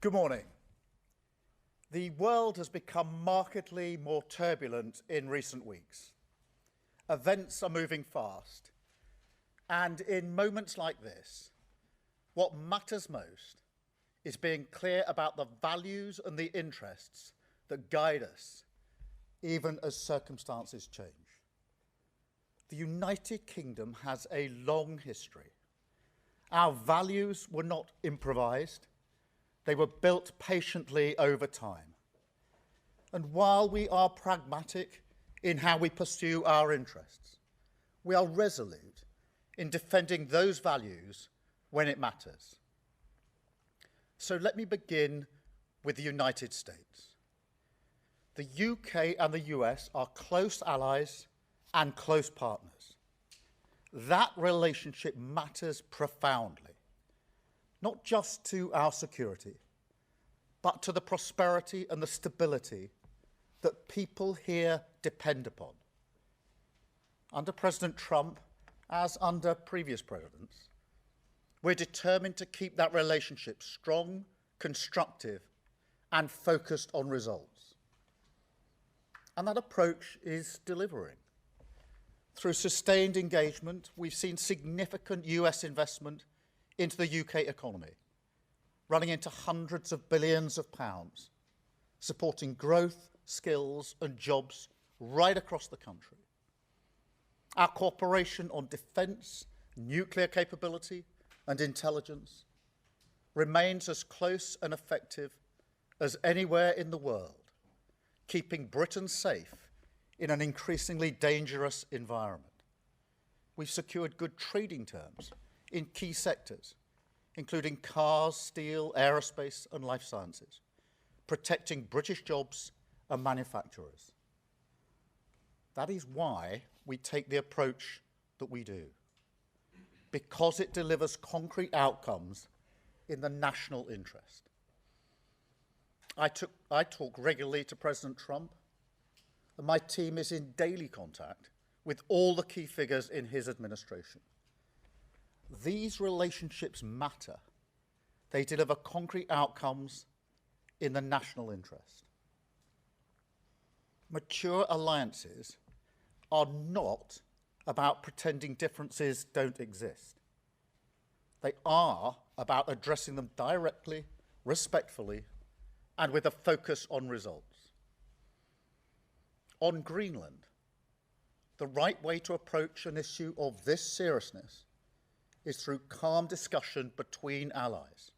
Good morning. The world has become markedly more turbulent in recent weeks. Events are moving fast, and in moments like this, what matters most is being clear about the values and the interests that guide us, even as circumstances change. The United Kingdom has a long history. Our values were not improvised. They were built patiently over time. And while we are pragmatic in how we pursue our interests, we are resolute in defending those values when it matters. So let me begin with the United States. The UK and the US are close allies and close partners. That relationship matters profoundly, not just to our security, but to the prosperity and the stability that people here depend upon. Under President Trump, as under previous presidents, we're determined to keep that relationship strong, constructive, and focused on results. And that approach is delivering. Through sustained engagement, we've seen significant US investment into the UK economy, running into hundreds of billions of pounds, supporting growth, skills, and jobs right across the country. Our cooperation on defence, nuclear capability, and intelligence remains as close and effective as anywhere in the world, keeping Britain safe in an increasingly dangerous environment. We've secured good trading terms in key sectors, including cars, steel, aerospace, and life sciences, protecting British jobs and manufacturers. That is why we take the approach that we do, because it delivers concrete outcomes in the national interest. I talk regularly to President Trump, and my team is in daily contact with all the key figures in his administration. These relationships matter. They deliver concrete outcomes in the national interest. Mature alliances are not about pretending differences don't exist. They are about addressing them directly, respectfully, and with a focus on results. On Greenland, the right way to approach an issue of this seriousness is through calm discussion between allies.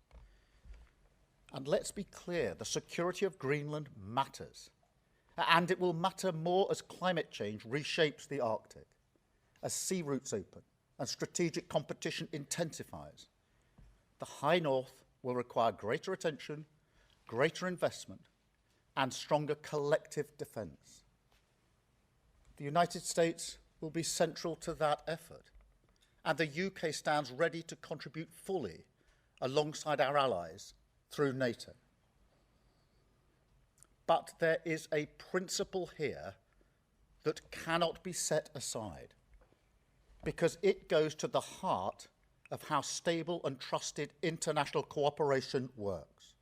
And let's be clear, the security of Greenland matters, and it will matter more as climate change reshapes the Arctic, as sea routes open and strategic competition intensifies. The High North will require greater attention, greater investment, and stronger collective defence. The United States will be central to that effort, and the UK stands ready to contribute fully alongside our allies through NATO. But there is a principle here that cannot be set aside, because it goes to the heart of how stable and trusted international cooperation works.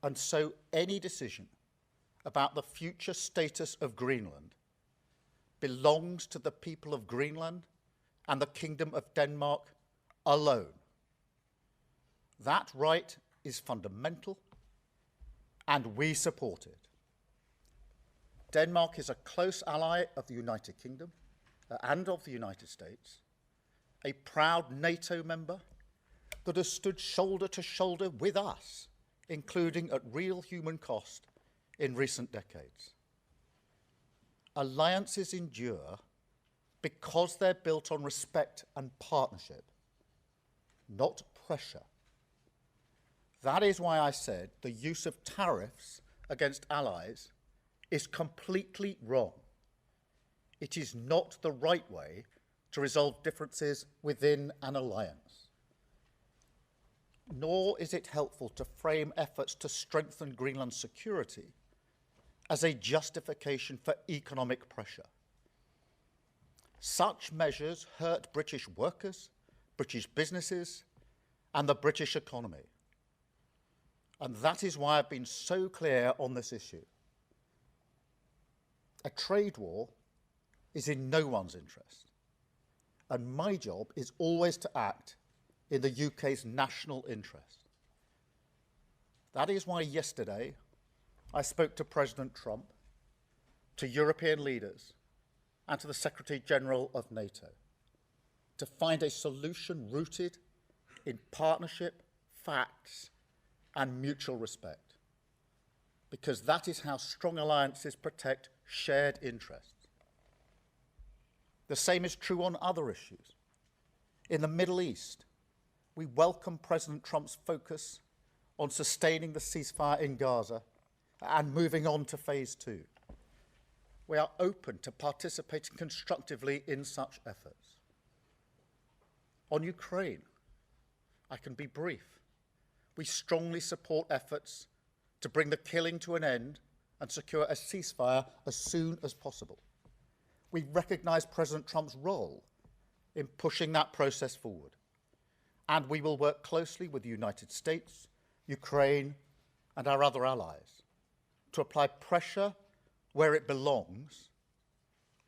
And so any decision about the future status of Greenland belongs to the people of Greenland and the Kingdom of Denmark alone. That right is fundamental, and we support it. Denmark is a close ally of the United Kingdom and of the United States, a proud NATO member that has stood shoulder to shoulder with us, including at real human cost in recent decades. Alliances endure because they're built on respect and partnership, not pressure. That is why I said the use of tariffs against allies is completely wrong. It is not the right way to resolve differences within an alliance. Nor is it helpful to frame efforts to strengthen Greenland's security as a justification for economic pressure. Such measures hurt British workers, British businesses, and the British economy. And that is why I've been so clear on this issue. A trade war is in no one's interest. And my job is always to act in the UK's national interest. That is why yesterday I spoke to President Trump, to European leaders, and to the Secretary-General of NATO to find a solution rooted in partnership, facts, and mutual respect. Because that is how strong alliances protect shared interests. The same is true on other issues. In the Middle East, we welcome President Trump's focus on sustaining the ceasefire in Gaza and moving on to phase 2. We are open to participating constructively in such efforts. On Ukraine, I can be brief. We strongly support efforts to bring the killing to an end and secure a ceasefire as soon as possible. We recognise President Trump's role in pushing that process forward. And we will work closely with the United States, Ukraine, and our other allies to apply pressure where it belongs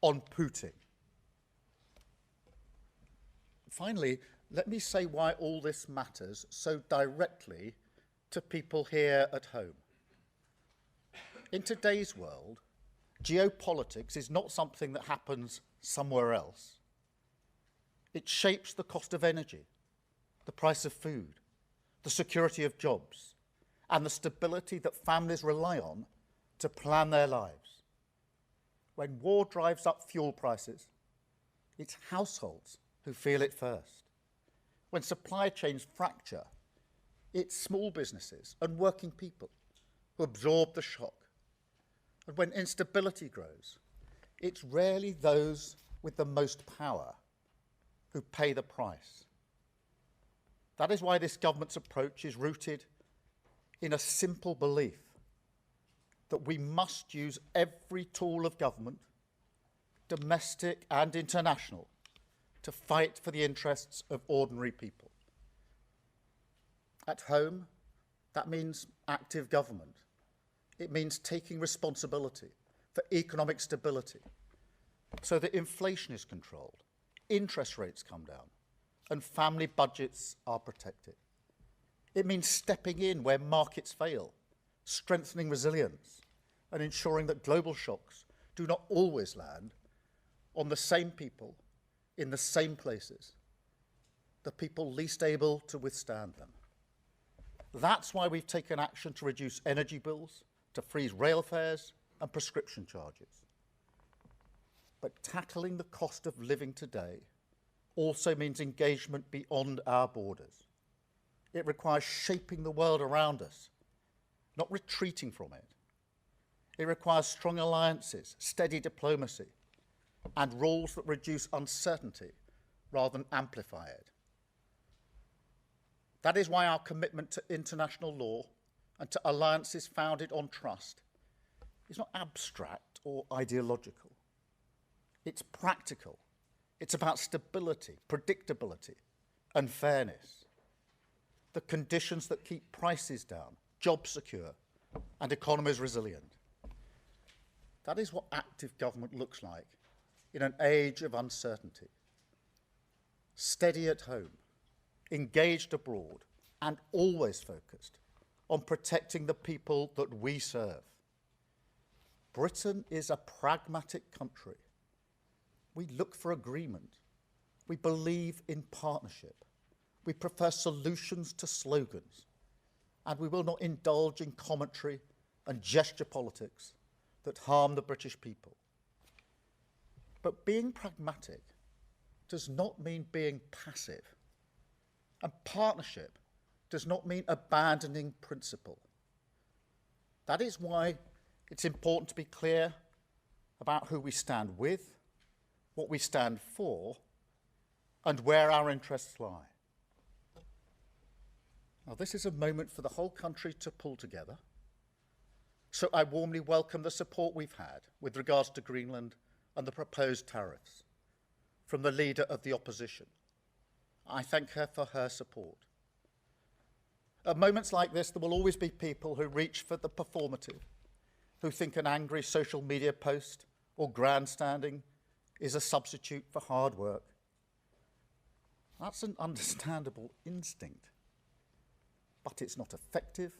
on Putin. Finally, let me say why all this matters so directly to people here at home. In today's world, geopolitics is not something that happens somewhere else. It shapes the cost of energy, the price of food, the security of jobs, and the stability that families rely on to plan their lives. When war drives up fuel prices, it's households who feel it first. When supply chains fracture, it's small businesses and working people who absorb the shock. And when instability grows, it's rarely those with the most power who pay the price. That is why this government's approach is rooted in a simple belief that we must use every tool of government, domestic and international, to fight for the interests of ordinary people. At home, that means active government. It means taking responsibility for economic stability so that inflation is controlled, interest rates come down, and family budgets are protected. It means stepping in where markets fail, strengthening resilience, and ensuring that global shocks do not always land on the same people in the same places, the people least able to withstand them. That's why we've taken action to reduce energy bills, to freeze rail fares and prescription charges. But tackling the cost of living today also means engagement beyond our borders. It requires shaping the world around us, not retreating from it. It requires strong alliances, steady diplomacy, and rules that reduce uncertainty rather than amplify it. That is why our commitment to international law and to alliances founded on trust is not abstract or ideological. It's practical. It's about stability, predictability, and fairness. The conditions that keep prices down, jobs secure, and economies resilient. That is what active government looks like in an age of uncertainty. Steady at home, engaged abroad, and always focused on protecting the people that we serve. Britain is a pragmatic country. We look for agreement. We believe in partnership. We prefer solutions to slogans. And we will not indulge in commentary and gesture politics that harm the British people. But being pragmatic does not mean being passive. And partnership does not mean abandoning principle. That is why it's important to be clear about who we stand with, what we stand for, and where our interests lie. Now, this is a moment for the whole country to pull together. So I warmly welcome the support we've had with regards to Greenland and the proposed tariffs from the leader of the opposition. I thank her for her support. At moments like this, there will always be people who reach for the performative, who think an angry social media post or grandstanding is a substitute for hard work. That's an understandable instinct, but it's not effective.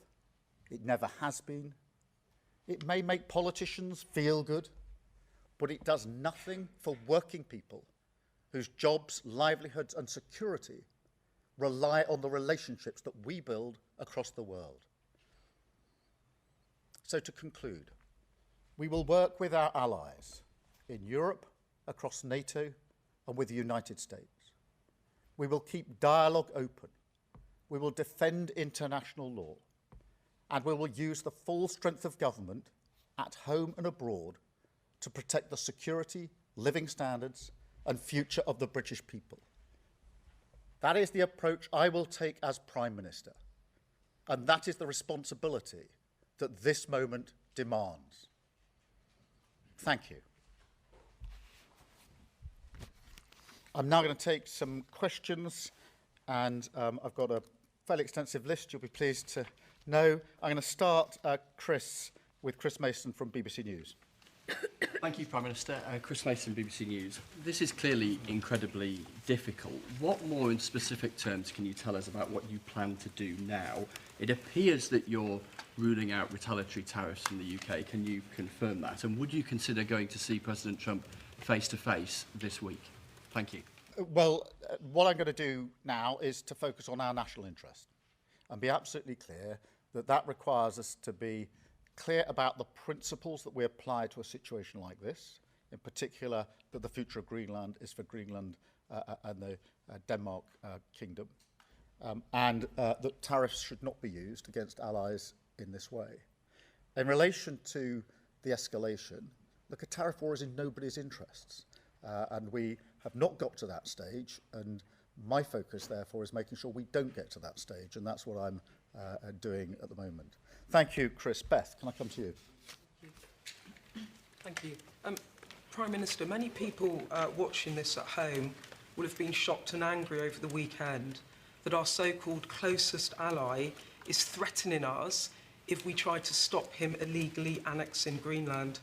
It never has been. It may make politicians feel good, but it does nothing for working people whose jobs, livelihoods and security rely on the relationships that we build across the world. So to conclude, we will work with our allies in Europe, across NATO and with the United States. We will keep dialogue open. We will defend international law. And we will use the full strength of government at home and abroad to protect the security, living standards and future of the British people. That is the approach I will take as Prime Minister, and that is the responsibility that this moment demands. Thank you. I'm now going to take some questions, and I've got a fairly extensive list, you'll be pleased to know. I'm going to start, with Chris Mason from BBC News. Thank you, Prime Minister. Chris Mason, BBC News. This is clearly incredibly difficult. What more in specific terms can you tell us about what you plan to do now? It appears that you're ruling out retaliatory tariffs from the UK. Can you confirm that? And would you consider going to see President Trump face-to-face this week? Thank you. Well, what I'm going to do now is to focus on our national interest and be absolutely clear that that requires us to be clear about the principles that we apply to a situation like this, in particular that the future of Greenland is for Greenland and the Denmark Kingdom, and that tariffs should not be used against allies in this way. In relation to the escalation, look, a tariff war is in nobody's interests, and we have not got to that stage, and my focus, therefore, is making sure we don't get to that stage, and that's what I'm doing at the moment. Thank you, Chris. Beth, can I come to you? Thank you. Prime Minister, many people watching this at home will have been shocked and angry over the weekend that our so-called closest ally is threatening us if we try to stop him illegally annexing Greenland.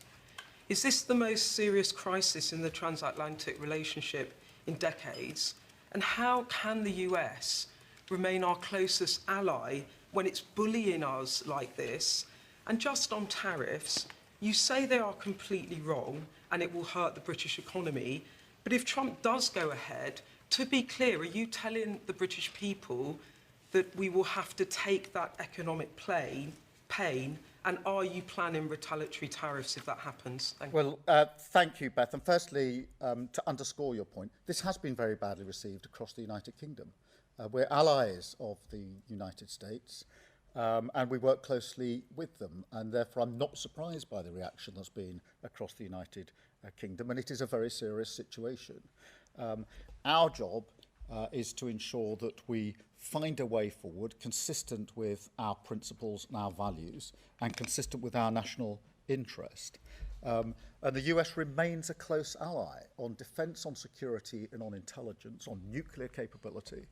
Is this the most serious crisis in the transatlantic relationship in decades? And how can the US remain our closest ally when it's bullying us like this? And just on tariffs, you say they are completely wrong and it will hurt the British economy. But if Trump does go ahead, to be clear, are you telling the British people that we will have to take that economic pain? And are you planning retaliatory tariffs if that happens? Thank you. Well, thank you, Beth. And firstly, to underscore your point, this has been very badly received across the United Kingdom. We're allies of the United States, and we work closely with them. And therefore, I'm not surprised by the reaction that's been across the United Kingdom. And it is a very serious situation. Our job is to ensure that we find a way forward consistent with our principles and our values and consistent with our national interest. And the US remains a close ally on defence, on security and on intelligence, on nuclear capability.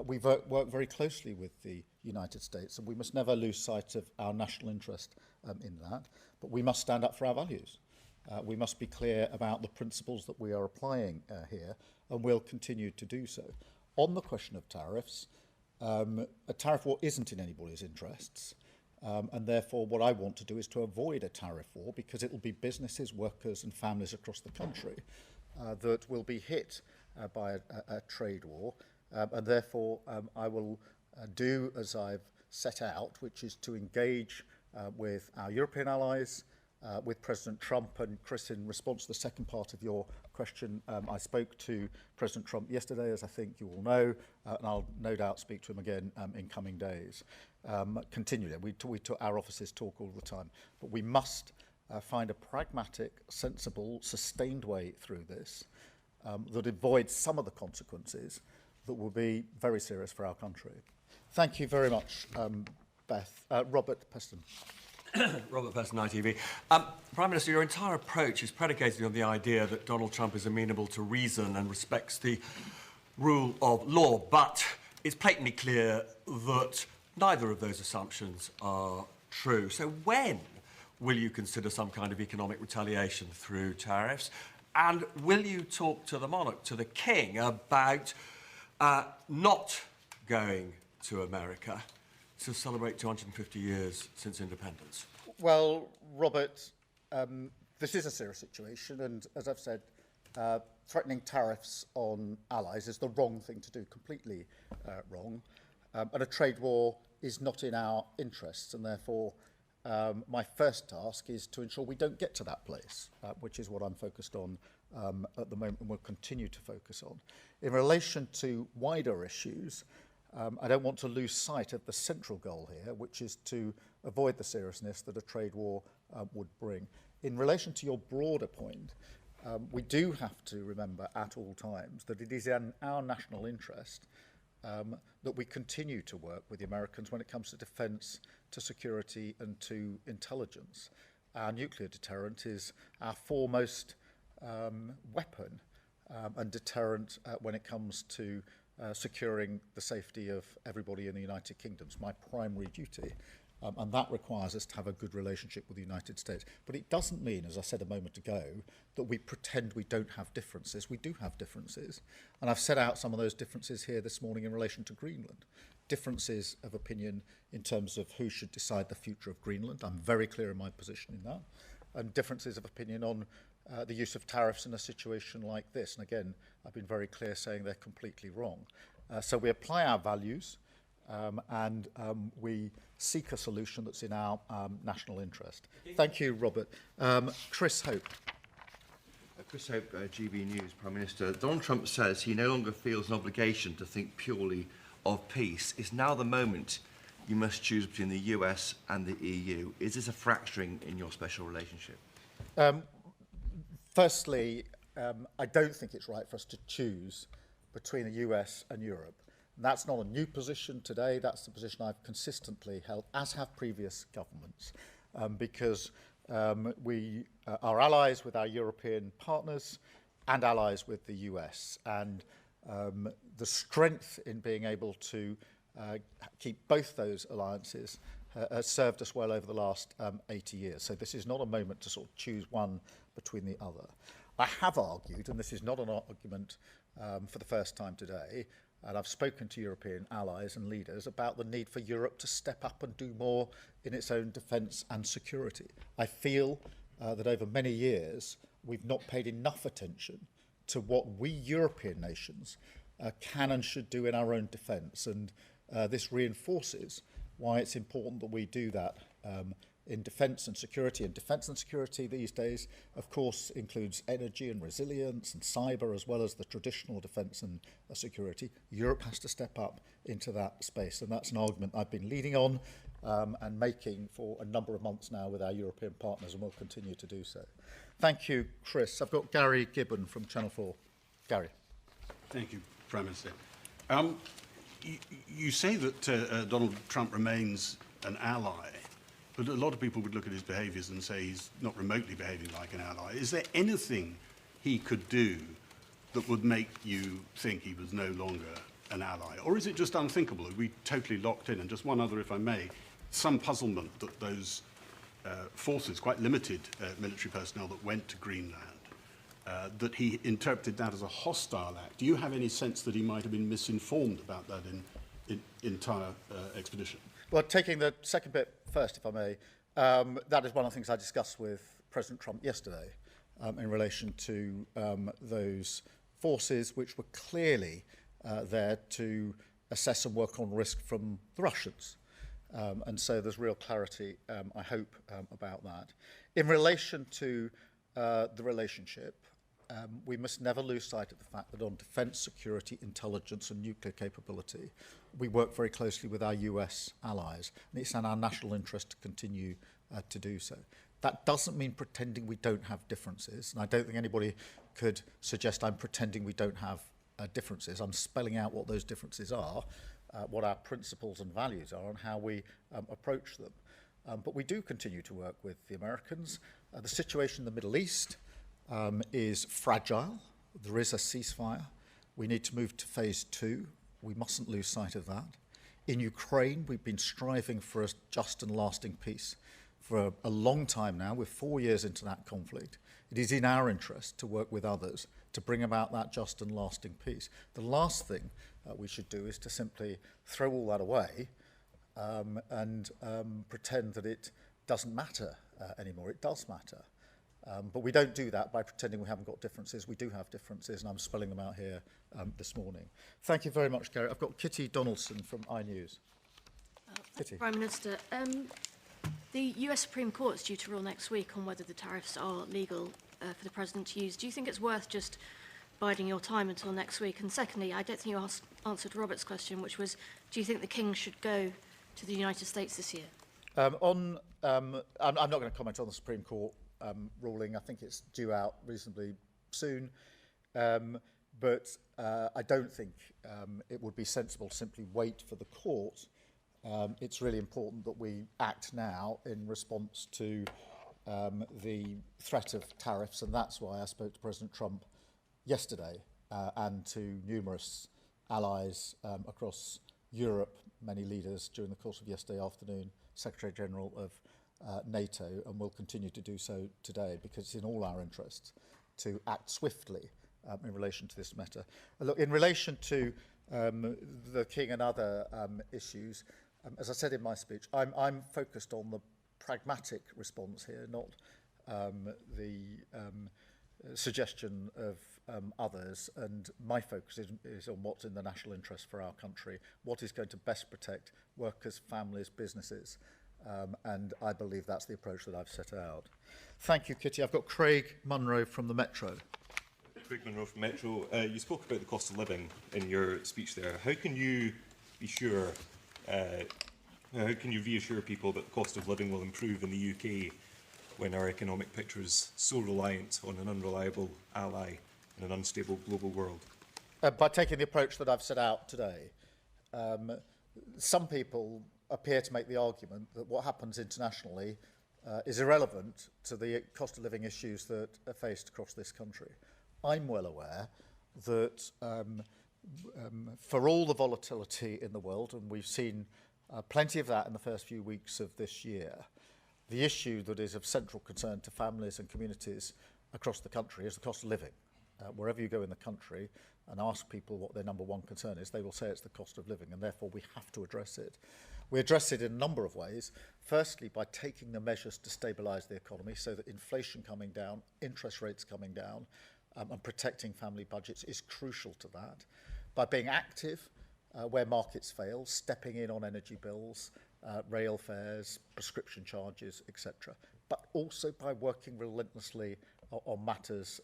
We work very closely with the United States, and we must never lose sight of our national interest in that. But we must stand up for our values. We must be clear about the principles that we are applying here, and we'll continue to do so. On the question of tariffs, a tariff war isn't in anybody's interests, and therefore what I want to do is to avoid a tariff war, because it will be businesses, workers and families across the country that will be hit by a trade war, and therefore I will do as I've set out, which is to engage with our European allies, with President Trump. And Chris, in response to the second part of your question, I spoke to President Trump yesterday, as I think you all know, and I'll no doubt speak to him again in coming days. Continually, our offices talk all the time, but we must find a pragmatic, sensible, sustained way through this that avoids some of the consequences that will be very serious for our country. Thank you very much, Beth. Robert Peston. Robert Peston, ITV. Prime Minister, your entire approach is predicated on the idea that Donald Trump is amenable to reason and respects the rule of law, but it's patently clear that neither of those assumptions are true. So when will you consider some kind of economic retaliation through tariffs? And will you talk to the monarch, to the king, about not going to America to celebrate 250 years since independence? Well, Robert, this is a serious situation, and as I've said, threatening tariffs on allies is the wrong thing to do, completely wrong. And a trade war is not in our interests, and therefore my first task is to ensure we don't get to that place, which is what I'm focused on at the moment and will continue to focus on. In relation to wider issues, I don't want to lose sight of the central goal here, which is to avoid the seriousness that a trade war would bring. In relation to your broader point, we do have to remember at all times that it is in our national interest that we continue to work with the Americans when it comes to defence, to security and to intelligence. Our nuclear deterrent is our foremost weapon and deterrent when it comes to securing the safety of everybody in the United Kingdom. It's my primary duty. And that requires us to have a good relationship with the United States. But it doesn't mean, as I said a moment ago, that we pretend we don't have differences. We do have differences. And I've set out some of those differences here this morning in relation to Greenland. Differences of opinion in terms of who should decide the future of Greenland. I'm very clear in my position in that. And differences of opinion on the use of tariffs in a situation like this. And again, I've been very clear saying they're completely wrong. So we apply our values and we seek a solution that's in our national interest. Thank you, Robert. Chris Hope. Chris Hope, GB News, Prime Minister. Donald Trump says he no longer feels an obligation to think purely of peace. Is now the moment you must choose between the US and the EU? Is this a fracturing in your special relationship? Firstly, I don't think it's right for us to choose between the US and Europe. That's not a new position today. That's the position I've consistently held, as have previous governments, because we are allies with our European partners and allies with the US. And the strength in being able to keep both those alliances has served us well over the last 80 years. So this is not a moment to sort of choose one between the other. I have argued, and this is not an argument for the first time today, and I've spoken to European allies and leaders about the need for Europe to step up and do more in its own defence and security. I feel that over many years we've not paid enough attention to what we European nations can and should do in our own defence, and this reinforces why it's important that we do that in defence and security. And defence and security these days, of course, includes energy and resilience and cyber, as well as the traditional defence and security. Europe has to step up into that space, and that's an argument I've been leading on and making for a number of months now with our European partners, and will continue to do so. Thank you, Chris. I've got Gary Gibbon from Channel 4. Gary. Thank you, Prime Minister. You say that Donald Trump remains an ally, but a lot of people would look at his behaviours and say he's not remotely behaving like an ally. Is there anything he could do that would make you think he was no longer an ally? Or is it just unthinkable? Are we totally locked in? And just one other, if I may, some puzzlement that those forces, quite limited military personnel that went to Greenland, that he interpreted that as a hostile act. Do you have any sense that he might have been misinformed about that in entire expedition? Well, taking the second bit first, if I may, that is one of the things I discussed with President Trump yesterday in relation to those forces which were clearly there to assess and work on risk from the Russians. And so there's real clarity, I hope, about that. In relation to the relationship, we must never lose sight of the fact that on defence, security, intelligence and nuclear capability, we work very closely with our US allies, and it's in our national interest to continue to do so. That doesn't mean pretending we don't have differences, and I don't think anybody could suggest I'm pretending we don't have differences. I'm spelling out what those differences are, what our principles and values are, and how we approach them. But we do continue to work with the Americans. The situation in the Middle East is fragile. There is a ceasefire. We need to move to phase 2. We mustn't lose sight of that. In Ukraine, we've been striving for a just and lasting peace for a long time now. We're 4 years into that conflict. It is in our interest to work with others to bring about that just and lasting peace. The last thing we should do is to simply throw all that away and pretend that it doesn't matter anymore. It does matter. But we don't do that by pretending we haven't got differences. We do have differences, and I'm spelling them out here this morning. Thank you very much, Gary. I've got Kitty Donaldson from iNews. Kitty. Prime Minister, the US Supreme Court is due to rule next week on whether the tariffs are legal for the President to use. Do you think it's worth just biding your time until next week? And secondly, I don't think you answered Robert's question, which was, do you think the King should go to the United States this year? I'm not going to comment on the Supreme Court ruling. I think it's due out reasonably soon. But I don't think it would be sensible to simply wait for the court. It's really important that we act now in response to the threat of tariffs, and that's why I spoke to President Trump yesterday and to numerous allies across Europe, many leaders during the course of yesterday afternoon, Secretary General of NATO, and will continue to do so today, because it's in all our interests to act swiftly in relation to this matter. Look, in relation to the King and other issues, as I said in my speech, I'm focused on the pragmatic response here, not the suggestion of others, and my focus is on what's in the national interest for our country, what is going to best protect workers, families, businesses, and I believe that's the approach that I've set out. Thank you, Kitty. I've got Craig Munro from the Metro. Craig Munro from Metro. You spoke about the cost of living in your speech there. How can you be sure, how can you reassure people that the cost of living will improve in the UK when our economic picture is so reliant on an unreliable ally in an unstable global world? By taking the approach that I've set out today. Some people appear to make the argument that what happens internationally is irrelevant to the cost of living issues that are faced across this country. I'm well aware that for all the volatility in the world, and we've seen plenty of that in the first few weeks of this year, the issue that is of central concern to families and communities across the country is the cost of living. Wherever you go in the country and ask people what their number one concern is, they will say it's the cost of living, and therefore we have to address it. We address it in a number of ways. Firstly, by taking the measures to stabilise the economy so that inflation coming down, interest rates coming down, and protecting family budgets is crucial to that. By being active where markets fail, stepping in on energy bills, rail fares, prescription charges, etc. But also by working relentlessly on matters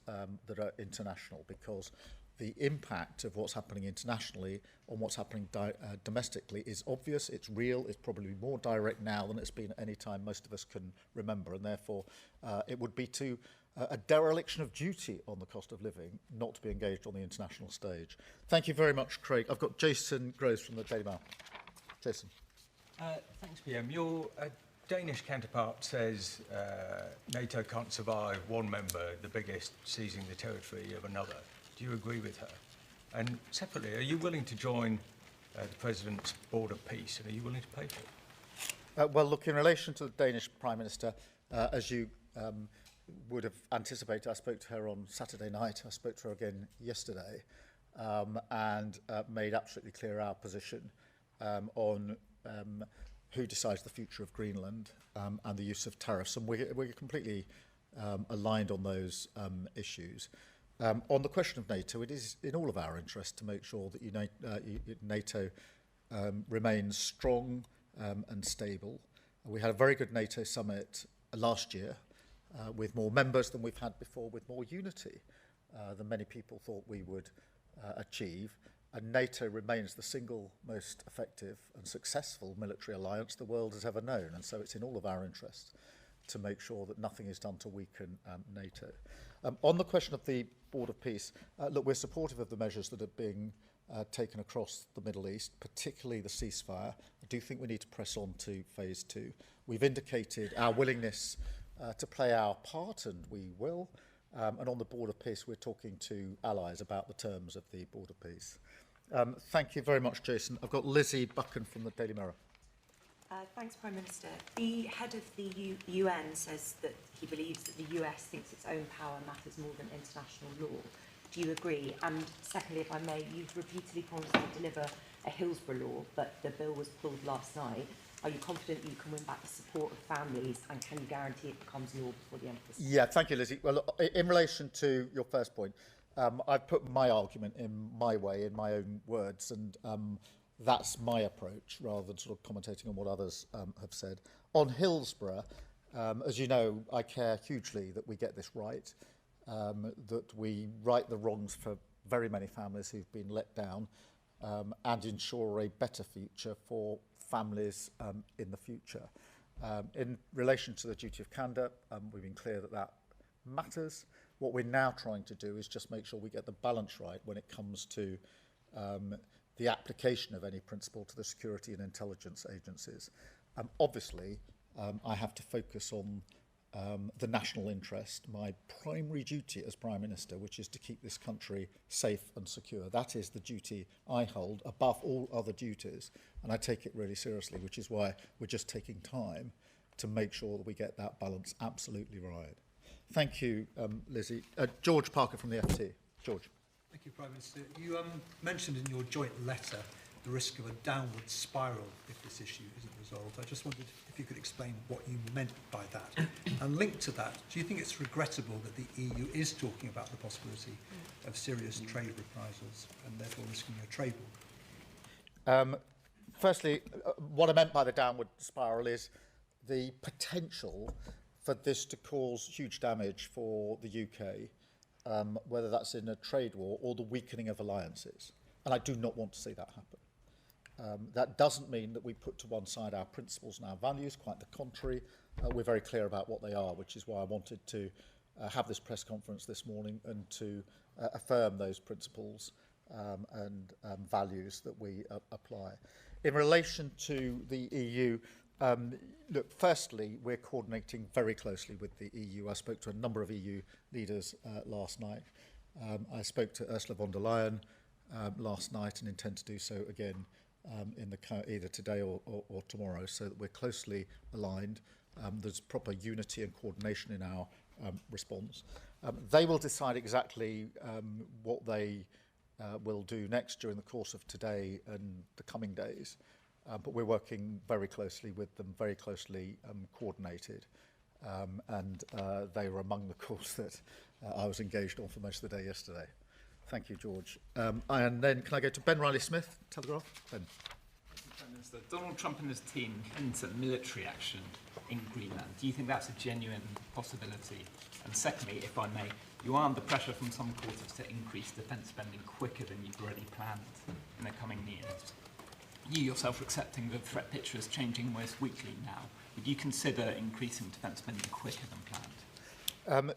that are international, because the impact of what's happening internationally on what's happening domestically is obvious, it's real, it's probably more direct now than it's been at any time most of us can remember, and therefore it would be to a dereliction of duty on the cost of living not to be engaged on the international stage. Thank you very much, Craig. I've got Jason Groves from the Daily Mail. Jason. Thanks, PM. Your Danish counterpart says NATO can't survive one member, the biggest, seizing the territory of another. Do you agree with her? And separately, are you willing to join the President's Board of Peace, and are you willing to pay for it? Well, look, in relation to the Danish Prime Minister, as you would have anticipated, I spoke to her on Saturday night, I spoke to her again yesterday, and made absolutely clear our position on who decides the future of Greenland and the use of tariffs, and we're completely aligned on those issues. On the question of NATO, it is in all of our interest to make sure that NATO remains strong and stable. We had a very good NATO summit last year with more members than we've had before, with more unity than many people thought we would achieve. And NATO remains the single most effective and successful military alliance the world has ever known. And so it's in all of our interests to make sure that nothing is done to weaken NATO. On the question of the Board of Peace, look, we're supportive of the measures that are being taken across the Middle East, particularly the ceasefire. I do think we need to press on to phase 2. We've indicated our willingness to play our part, and we will. And on the Board of Peace, we're talking to allies about the terms of the Board of Peace. Thank you very much, Jason. I've got Lizzie Buchan from the Daily Mirror. Thanks, Prime Minister. The head of the UN says that he believes that the US thinks its own power matters more than international law. Do you agree? And secondly, if I may, you've repeatedly promised to deliver a Hillsborough law, but the bill was pulled last night. Are you confident you can win back the support of families, and can you guarantee it becomes law before the end of this? Yeah, thank you, Lizzie. Well, look, in relation to your first point, I've put my argument in my way, in my own words, and that's my approach, rather than sort of commentating on what others have said. On Hillsborough, as you know, I care hugely that we get this right, that we right the wrongs for very many families who've been let down, and ensure a better future for families in the future. In relation to the duty of candour, we've been clear that that matters. What we're now trying to do is just make sure we get the balance right when it comes to the application of any principle to the security and intelligence agencies. Obviously, I have to focus on the national interest, my primary duty as Prime Minister, which is to keep this country safe and secure. That is the duty I hold above all other duties, and I take it really seriously, which is why we're just taking time to make sure that we get that balance absolutely right. Thank you, Lizzie. George Parker from the FT. George. Thank you, Prime Minister. You mentioned in your joint letter the risk of a downward spiral if this issue isn't resolved. I just wondered if you could explain what you meant by that. And linked to that, do you think it's regrettable that the EU is talking about the possibility of serious trade reprisals and therefore risking a trade war? Firstly, what I meant by the downward spiral is the potential for this to cause huge damage for the UK, whether that's in a trade war or the weakening of alliances. And I do not want to see that happen. That doesn't mean that we put to one side our principles and our values, quite the contrary. We're very clear about what they are, which is why I wanted to have this press conference this morning and to affirm those principles and values that we apply. In relation to the EU, look, firstly, we're coordinating very closely with the EU. I spoke to a number of EU leaders last night. I spoke to Ursula von der Leyen last night and intend to do so again either today or tomorrow, so that we're closely aligned. There's proper unity and coordination in our response. They will decide exactly what they will do next during the course of today and the coming days. But we're working very closely with them, very closely coordinated. And they were among the calls that I was engaged on for most of the day yesterday. Thank you, George. And then can I go to Ben Riley-Smith, Telegraph? Ben. Prime Minister, Donald Trump and his team hint at military action in Greenland. Do you think that's a genuine possibility? And secondly, if I may, you are under pressure from some quarters to increase defence spending quicker than you've already planned in the coming years. You yourself are accepting the threat picture is changing almost weekly now. Would you consider increasing defence spending quicker than planned?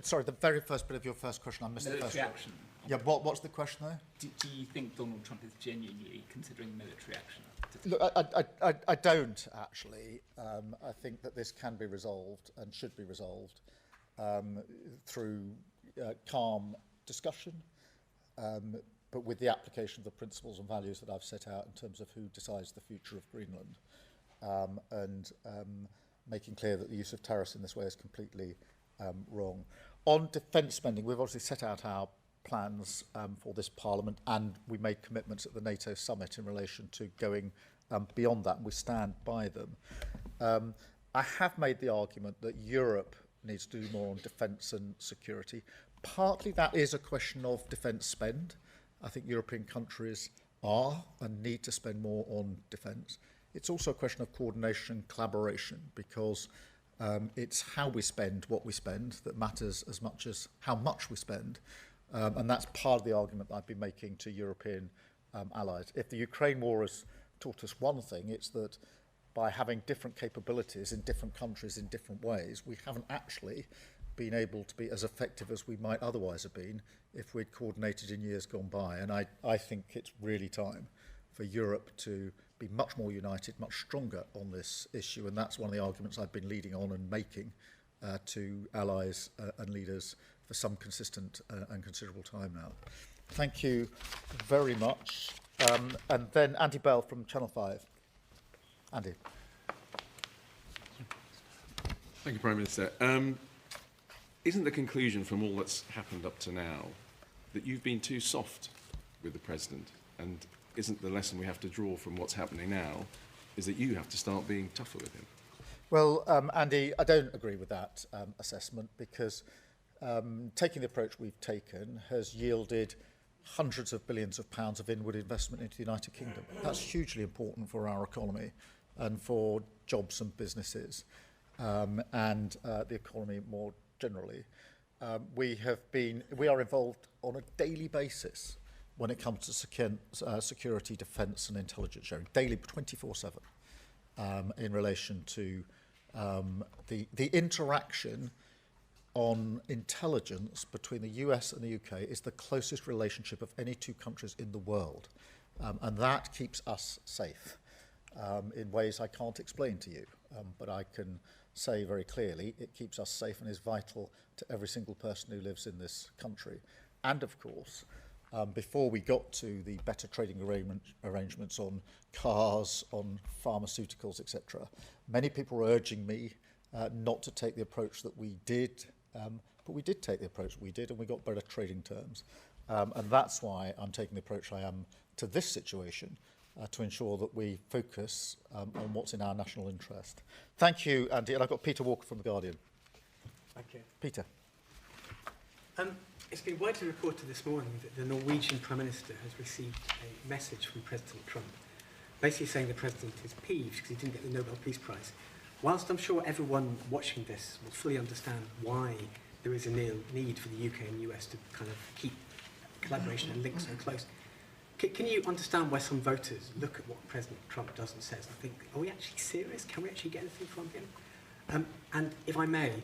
Sorry, the very first bit of your first question, I missed the first action. Yeah, what's the question there? Do you think Donald Trump is genuinely considering military action? Look, I don't, actually. I think that this can be resolved and should be resolved through calm discussion, but with the application of the principles and values that I've set out in terms of who decides the future of Greenland, and making clear that the use of tariffs in this way is completely wrong. On defence spending, we've obviously set out our plans for this Parliament, and we made commitments at the NATO summit in relation to going beyond that, and we stand by them. I have made the argument that Europe needs to do more on defence and security. Partly that is a question of defence spend. I think European countries are and need to spend more on defence. It's also a question of coordination and collaboration, because it's how we spend what we spend that matters as much as how much we spend. And that's part of the argument that I've been making to European allies. If the Ukraine war has taught us one thing, it's that by having different capabilities in different countries in different ways, we haven't actually been able to be as effective as we might otherwise have been if we'd coordinated in years gone by. And I think it's really time for Europe to be much more united, much stronger on this issue. And that's one of the arguments I've been leading on and making to allies and leaders for some consistent and considerable time now. Thank you very much. And then Andy Bell from Channel 5. Andy. Thank you, Prime Minister. Isn't the conclusion from all that's happened up to now that you've been too soft with the President? And isn't the lesson we have to draw from what's happening now is that you have to start being tougher with him? Well, Andy, I don't agree with that assessment because taking the approach we've taken has yielded hundreds of billions of pounds of inward investment into the United Kingdom. That's hugely important for our economy and for jobs and businesses and the economy more generally. We are involved on a daily basis when it comes to security, defence and intelligence sharing, daily, 24/7, in relation to the interaction on intelligence between the US and the UK is the closest relationship of any two countries in the world. And that keeps us safe in ways I can't explain to you, but I can say very clearly it keeps us safe and is vital to every single person who lives in this country. And of course, before we got to the better trading arrangements on cars, on pharmaceuticals, etc., many people were urging me not to take the approach that we did, but we did take the approach we did and we got better trading terms. And that's why I'm taking the approach I am to this situation, to ensure that we focus on what's in our national interest. Thank you, Andy. And I've got Peter Walker from The Guardian. Thank you. Peter. It's been widely reported this morning that the Norwegian Prime Minister has received a message from President Trump, basically saying the President is peeved because he didn't get the Nobel Peace Prize. Whilst I'm sure everyone watching this will fully understand why there is a need for the UK and US to kind of keep collaboration and links so close, can you understand why some voters look at what President Trump does and says and think, are we actually serious? Can we actually get anything from him? And if I may,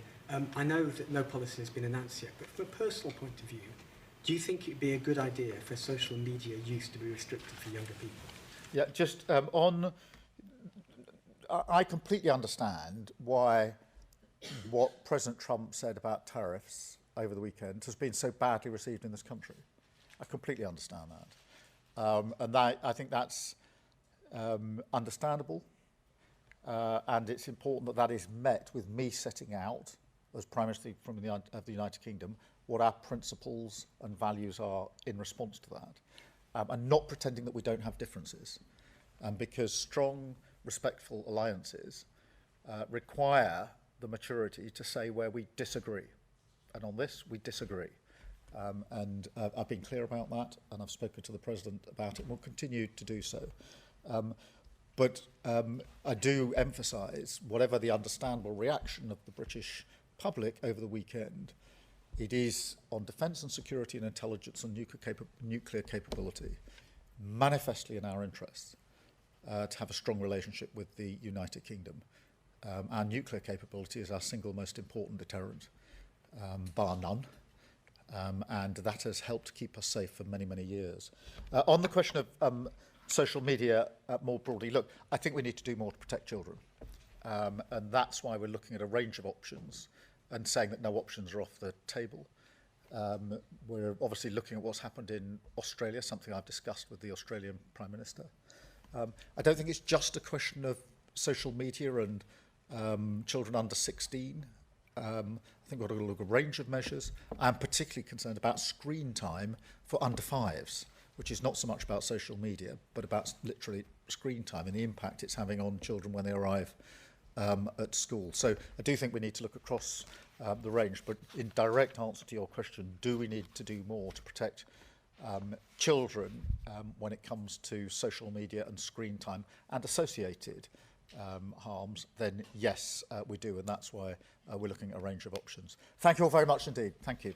I know that no policy has been announced yet, but from a personal point of view, do you think it would be a good idea for social media use to be restricted for younger people? Yeah, just I completely understand why what President Trump said about tariffs over the weekend has been so badly received in this country. I completely understand that. And I think that's understandable. And it's important that that is met with me setting out, as Prime Minister of the United Kingdom, what our principles and values are in response to that. And not pretending that we don't have differences. Because strong, respectful alliances require the maturity to say where we disagree. And on this, we disagree. And I've been clear about that, and I've spoken to the President about it, and will continue to do so. But I do emphasise, whatever the understandable reaction of the British public over the weekend, it is on defence and security and intelligence and nuclear capability, manifestly in our interests, to have a strong relationship with the United Kingdom. Our nuclear capability is our single most important deterrent, bar none. And that has helped keep us safe for many, many years. On the question of social media more broadly, look, I think we need to do more to protect children. And that's why we're looking at a range of options and saying that no options are off the table. We're obviously looking at what's happened in Australia, something I've discussed with the Australian Prime Minister. I don't think it's just a question of social media and children under 16. I think we've got to look at a range of measures. I'm particularly concerned about screen time for under fives, which is not so much about social media, but about literally screen time and the impact it's having on children when they arrive at school. So I do think we need to look across the range, but in direct answer to your question, do we need to do more to protect children when it comes to social media and screen time and associated harms, then yes, we do, and that's why we're looking at a range of options. Thank you all very much indeed. Thank you.